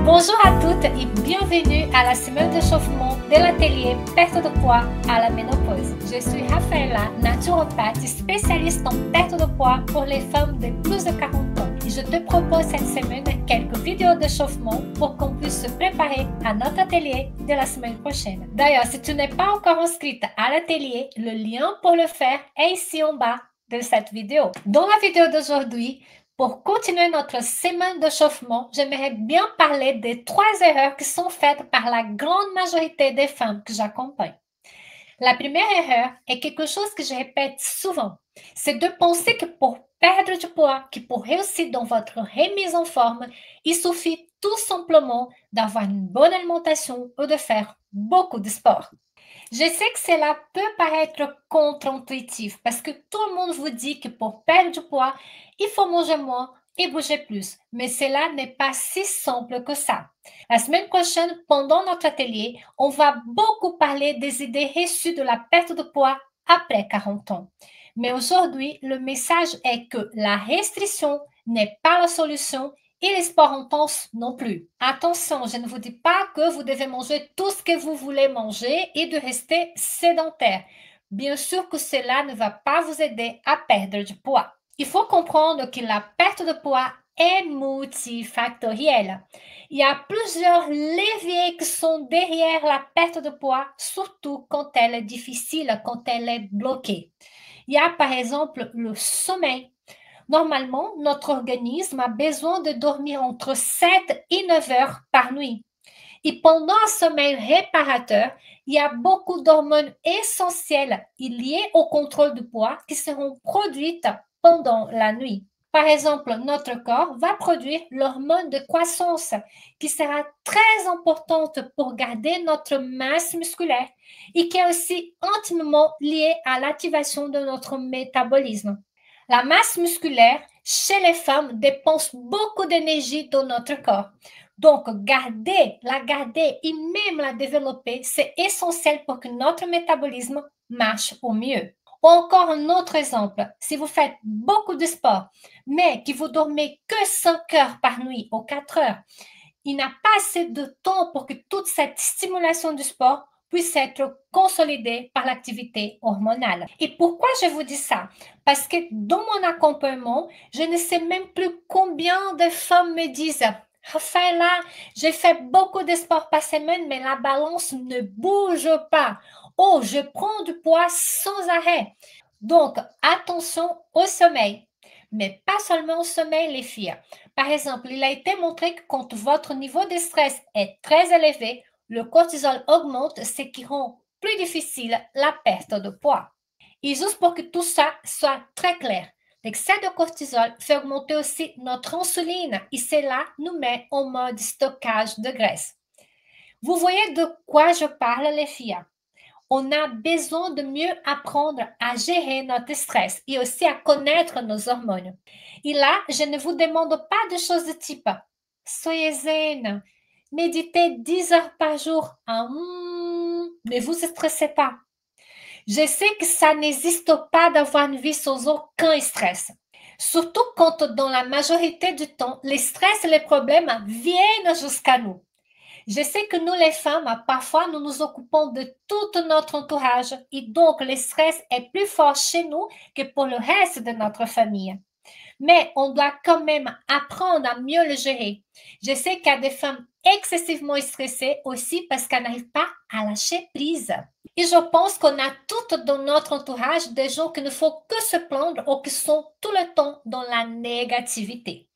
Bonjour à toutes et bienvenue à la semaine d'échauffement de l'atelier perte de poids à la ménopause. Je suis Rafaela, naturopathe spécialiste en perte de poids pour les femmes de plus de 40 ans. Et je te propose cette semaine quelques vidéos d'échauffement pour qu'on puisse se préparer à notre atelier de la semaine prochaine. D'ailleurs, si tu n'es pas encore inscrite à l'atelier, le lien pour le faire est ici en bas de cette vidéo. Dans la vidéo d'aujourd'hui, pour continuer notre semaine d'échauffement, j'aimerais bien parler des 3 erreurs qui sont faites par la grande majorité des femmes que j'accompagne. La première erreur est quelque chose que je répète souvent. C'est de penser que pour perdre du poids, que pour réussir dans votre remise en forme, il suffit tout simplement d'avoir une bonne alimentation ou de faire beaucoup de sport. Je sais que cela peut paraître contre-intuitif parce que tout le monde vous dit que pour perdre du poids, il faut manger moins et bouger plus. Mais cela n'est pas si simple que ça. La semaine prochaine, pendant notre atelier, on va beaucoup parler des idées reçues de la perte de poids après 40 ans. Mais aujourd'hui, le message est que la restriction n'est pas la solution et les sports intenses non plus. Attention, je ne vous dis pas que vous devez manger tout ce que vous voulez manger et de rester sédentaire. Bien sûr que cela ne va pas vous aider à perdre du poids. Il faut comprendre que la perte de poids est multifactorielle. Il y a plusieurs leviers qui sont derrière la perte de poids, surtout quand elle est difficile, quand elle est bloquée. Il y a par exemple le sommeil. Normalement, notre organisme a besoin de dormir entre 7 et 9 heures par nuit. Et pendant un sommeil réparateur, il y a beaucoup d'hormones essentielles liées au contrôle du poids qui seront produites pendant la nuit. Par exemple, notre corps va produire l'hormone de croissance qui sera très importante pour garder notre masse musculaire et qui est aussi intimement liée à l'activation de notre métabolisme. La masse musculaire chez les femmes dépense beaucoup d'énergie dans notre corps. Donc, la garder et même la développer, c'est essentiel pour que notre métabolisme marche au mieux. Ou encore un autre exemple, si vous faites beaucoup de sport, mais que vous dormez que 5 heures par nuit ou 4 heures, il n'y a pas assez de temps pour que toute cette stimulation du sport puisse être consolidée par l'activité hormonale. Et pourquoi je vous dis ça? Parce que dans mon accompagnement, je ne sais même plus combien de femmes me disent « Rafaela, j'ai fait beaucoup de sport par semaine, mais la balance ne bouge pas. Oh, je prends du poids sans arrêt. » Donc, attention au sommeil. Mais pas seulement au sommeil, les filles. Par exemple, il a été montré que quand votre niveau de stress est très élevé, le cortisol augmente, ce qui rend plus difficile la perte de poids. Et juste pour que tout ça soit très clair, l'excès de cortisol fait augmenter aussi notre insuline et cela nous met en mode stockage de graisse. Vous voyez de quoi je parle, les filles? On a besoin de mieux apprendre à gérer notre stress et aussi à connaître nos hormones. Et là, je ne vous demande pas de choses de type « Soyez zen, méditez 10 heures par jour, ne vous stressez pas ». Je sais que ça n'existe pas d'avoir une vie sans aucun stress. Surtout quand dans la majorité du temps, les stress et les problèmes viennent jusqu'à nous. Je sais que nous, les femmes, parfois, nous nous occupons de tout notre entourage et donc le stress est plus fort chez nous que pour le reste de notre famille. Mais on doit quand même apprendre à mieux le gérer. Je sais qu'il y a des femmes excessivement stressées aussi parce qu'elles n'arrivent pas à lâcher prise. Et je pense qu'on a toutes dans notre entourage des gens qui ne font que se plaindre ou qui sont tout le temps dans la négativité.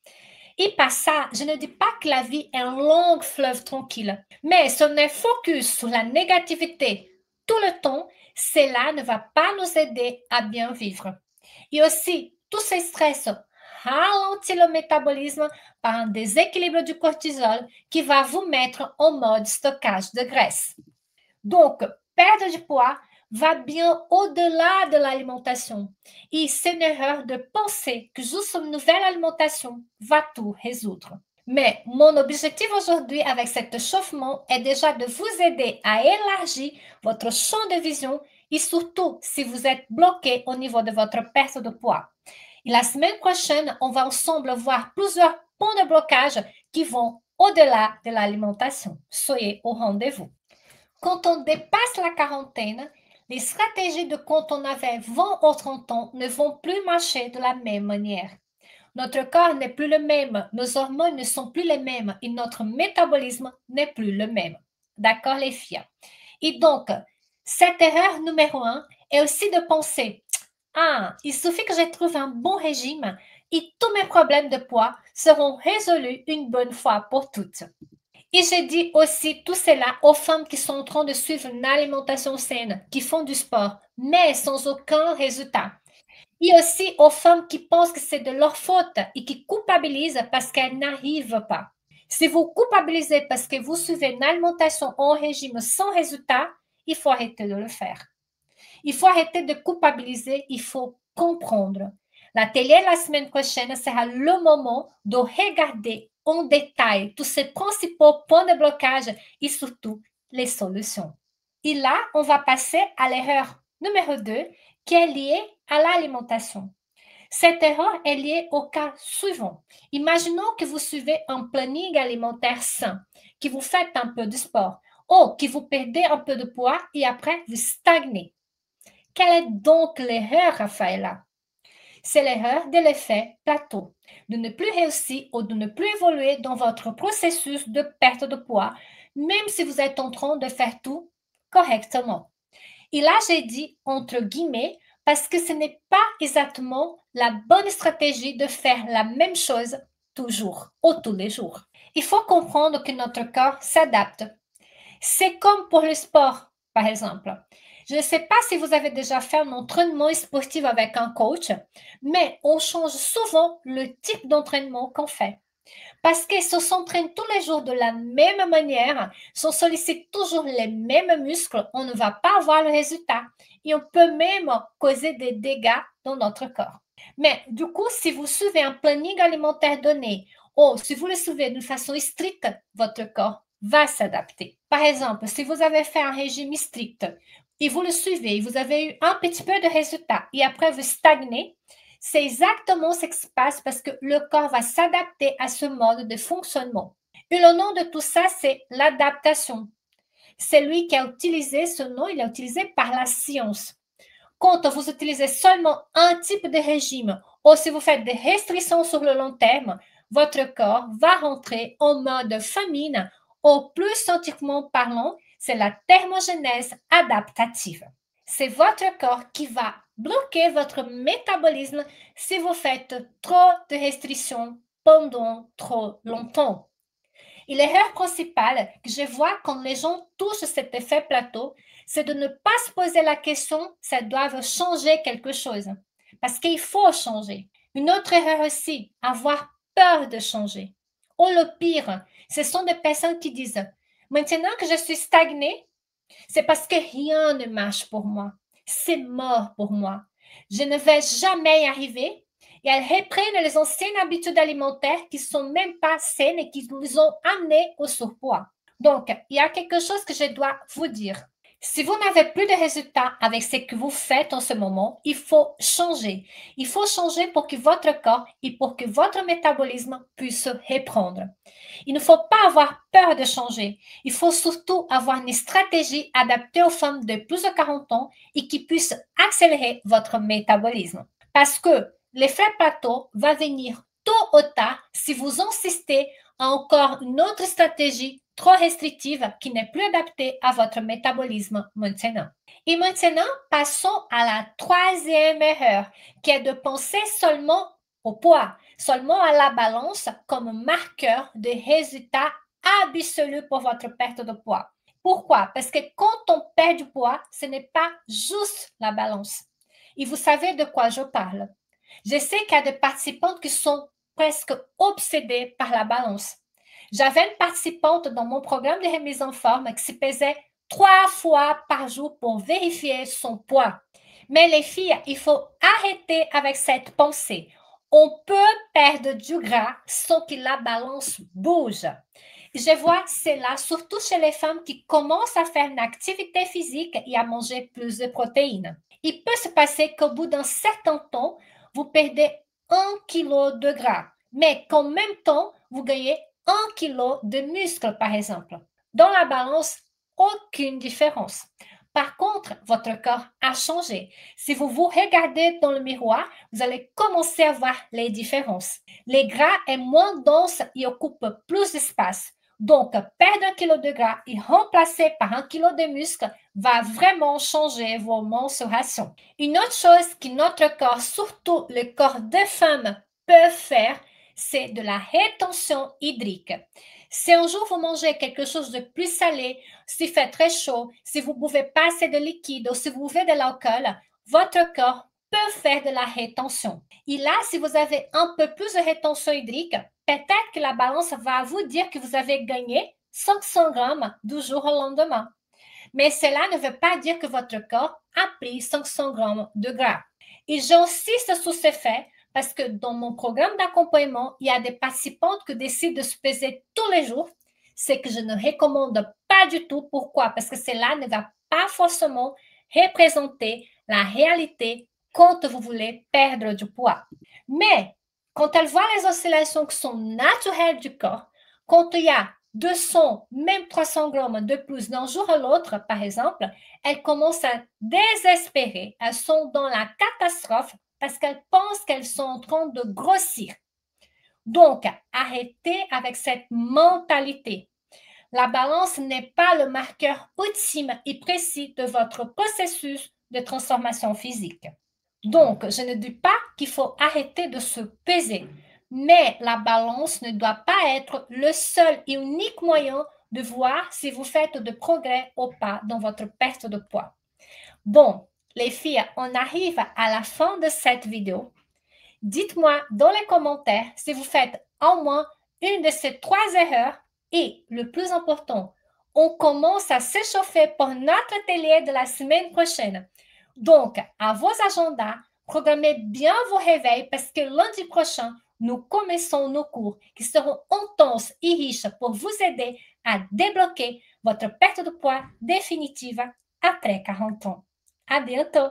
Et par ça, je ne dis pas que la vie est un long fleuve tranquille, mais si on est focus sur la négativité tout le temps, cela ne va pas nous aider à bien vivre. Et aussi, tout ce stress ralentit le métabolisme par un déséquilibre du cortisol qui va vous mettre en mode stockage de graisse. Donc, perdre du poids va bien au-delà de l'alimentation. Et c'est une erreur de penser que juste une nouvelle alimentation va tout résoudre. Mais mon objectif aujourd'hui avec cet échauffement est déjà de vous aider à élargir votre champ de vision et surtout si vous êtes bloqué au niveau de votre perte de poids. Et la semaine prochaine, on va ensemble voir plusieurs points de blocage qui vont au-delà de l'alimentation. Soyez au rendez-vous. Quand on dépasse la quarantaine, les stratégies de quand on avait 20 ou 30 ans ne vont plus marcher de la même manière. Notre corps n'est plus le même, nos hormones ne sont plus les mêmes et notre métabolisme n'est plus le même. D'accord, les filles? Et donc, cette erreur numéro un est aussi de penser, ah, il suffit que je trouve un bon régime et tous mes problèmes de poids seront résolus une bonne fois pour toutes. Et je dis aussi tout cela aux femmes qui sont en train de suivre une alimentation saine, qui font du sport, mais sans aucun résultat. Et aussi aux femmes qui pensent que c'est de leur faute et qui culpabilisent parce qu'elles n'arrivent pas. Si vous culpabilisez parce que vous suivez une alimentation en régime sans résultat, il faut arrêter de le faire. Il faut arrêter de culpabiliser, il faut comprendre. L'atelier la semaine prochaine sera le moment de regarder en détail tous ces principaux points de blocage et surtout les solutions. Et là, on va passer à l'erreur numéro 2 qui est liée à l'alimentation. Cette erreur est liée au cas suivant. Imaginons que vous suivez un planning alimentaire sain, que vous faites un peu de sport, ou que vous perdez un peu de poids et après vous stagnez. Quelle est donc l'erreur, Rafaela? C'est l'erreur de l'effet plateau, de ne plus réussir ou de ne plus évoluer dans votre processus de perte de poids, même si vous êtes en train de faire tout correctement. Et là, j'ai dit entre guillemets parce que ce n'est pas exactement la bonne stratégie de faire la même chose toujours ou tous les jours. Il faut comprendre que notre corps s'adapte. C'est comme pour le sport, par exemple. Je ne sais pas si vous avez déjà fait un entraînement sportif avec un coach, mais on change souvent le type d'entraînement qu'on fait. Parce que si on s'entraîne tous les jours de la même manière, si on sollicite toujours les mêmes muscles, on ne va pas avoir le résultat. Et on peut même causer des dégâts dans notre corps. Mais du coup, si vous suivez un planning alimentaire donné, ou si vous le suivez d'une façon stricte, votre corps va s'adapter. Par exemple, si vous avez fait un régime strict et vous le suivez, vous avez eu un petit peu de résultat et après vous stagnez, c'est exactement ce qui se passe parce que le corps va s'adapter à ce mode de fonctionnement. Et le nom de tout ça, c'est l'adaptation. C'est lui qui a utilisé ce nom, il est utilisé par la science. Quand vous utilisez seulement un type de régime ou si vous faites des restrictions sur le long terme, votre corps va rentrer en mode famine ou plus scientifiquement parlant, c'est la thermogénèse adaptative. C'est votre corps qui va bloquer votre métabolisme si vous faites trop de restrictions pendant trop longtemps. Et l'erreur principale que je vois quand les gens touchent cet effet plateau, c'est de ne pas se poser la question si elles doivent changer quelque chose. Parce qu'il faut changer. Une autre erreur aussi, avoir peur de changer. Ou le pire, ce sont des personnes qui disent, maintenant que je suis stagnée, c'est parce que rien ne marche pour moi. C'est mort pour moi. Je ne vais jamais y arriver. Et elles reprennent les anciennes habitudes alimentaires qui ne sont même pas saines et qui nous ont amenés au surpoids. Donc, il y a quelque chose que je dois vous dire. Si vous n'avez plus de résultats avec ce que vous faites en ce moment, il faut changer. Il faut changer pour que votre corps et pour que votre métabolisme puisse reprendre. Il ne faut pas avoir peur de changer. Il faut surtout avoir une stratégie adaptée aux femmes de plus de 40 ans et qui puisse accélérer votre métabolisme. Parce que l'effet plateau va venir tôt ou tard si vous insistez à encore une autre stratégie trop restrictive qui n'est plus adaptée à votre métabolisme maintenant. Et maintenant, passons à la troisième erreur, qui est de penser seulement au poids, seulement à la balance comme marqueur de résultats absolus pour votre perte de poids. Pourquoi? Parce que quand on perd du poids, ce n'est pas juste la balance. Et vous savez de quoi je parle. Je sais qu'il y a des participantes qui sont presque obsédées par la balance. J'avais une participante dans mon programme de remise en forme qui se pesait 3 fois par jour pour vérifier son poids. Mais les filles, il faut arrêter avec cette pensée. On peut perdre du gras sans que la balance bouge. Je vois cela surtout chez les femmes qui commencent à faire une activité physique et à manger plus de protéines. Il peut se passer qu'au bout d'un certain temps, vous perdez 1 kg de gras, mais qu'en même temps, vous gagnez 1 kg de muscle, par exemple. Dans la balance, aucune différence. Par contre, votre corps a changé. Si vous vous regardez dans le miroir, vous allez commencer à voir les différences. Les gras est moins dense et occupe plus d'espace. Donc, perdre 1 kg de gras et remplacer par 1 kg de muscle va vraiment changer vos mensurations. Une autre chose que notre corps, surtout le corps des femmes, peut faire, c'est de la rétention hydrique. Si un jour vous mangez quelque chose de plus salé, s'il fait très chaud, si vous buvez pas assez de liquide ou si vous buvez de l'alcool, votre corps peut faire de la rétention. Et là, si vous avez un peu plus de rétention hydrique, peut-être que la balance va vous dire que vous avez gagné 500 grammes du jour au lendemain. Mais cela ne veut pas dire que votre corps a pris 500 grammes de gras. Et j'insiste sur ce fait parce que dans mon programme d'accompagnement, il y a des participantes qui décident de se peser tous les jours. C'est que je ne recommande pas du tout. Pourquoi? Parce que cela ne va pas forcément représenter la réalité quand vous voulez perdre du poids. Mais quand elle voit les oscillations qui sont naturelles du corps, quand il y a 200, même 300 grammes de plus d'un jour à l'autre, par exemple, elles commencent à désespérer. Elles sont dans la catastrophe parce qu'elles pensent qu'elles sont en train de grossir. Donc, arrêtez avec cette mentalité. La balance n'est pas le marqueur ultime et précis de votre processus de transformation physique. Donc, je ne dis pas qu'il faut arrêter de se peser, mais la balance ne doit pas être le seul et unique moyen de voir si vous faites de progrès ou pas dans votre perte de poids. Bon, les filles, on arrive à la fin de cette vidéo. Dites-moi dans les commentaires si vous faites au moins une de ces 3 erreurs et, le plus important, on commence à s'échauffer pour notre atelier de la semaine prochaine. Donc, à vos agendas, programmez bien vos réveils parce que lundi prochain, nous commençons nos cours qui seront intenses et riches pour vous aider à débloquer votre perte de poids définitive après 40 ans. À bientôt!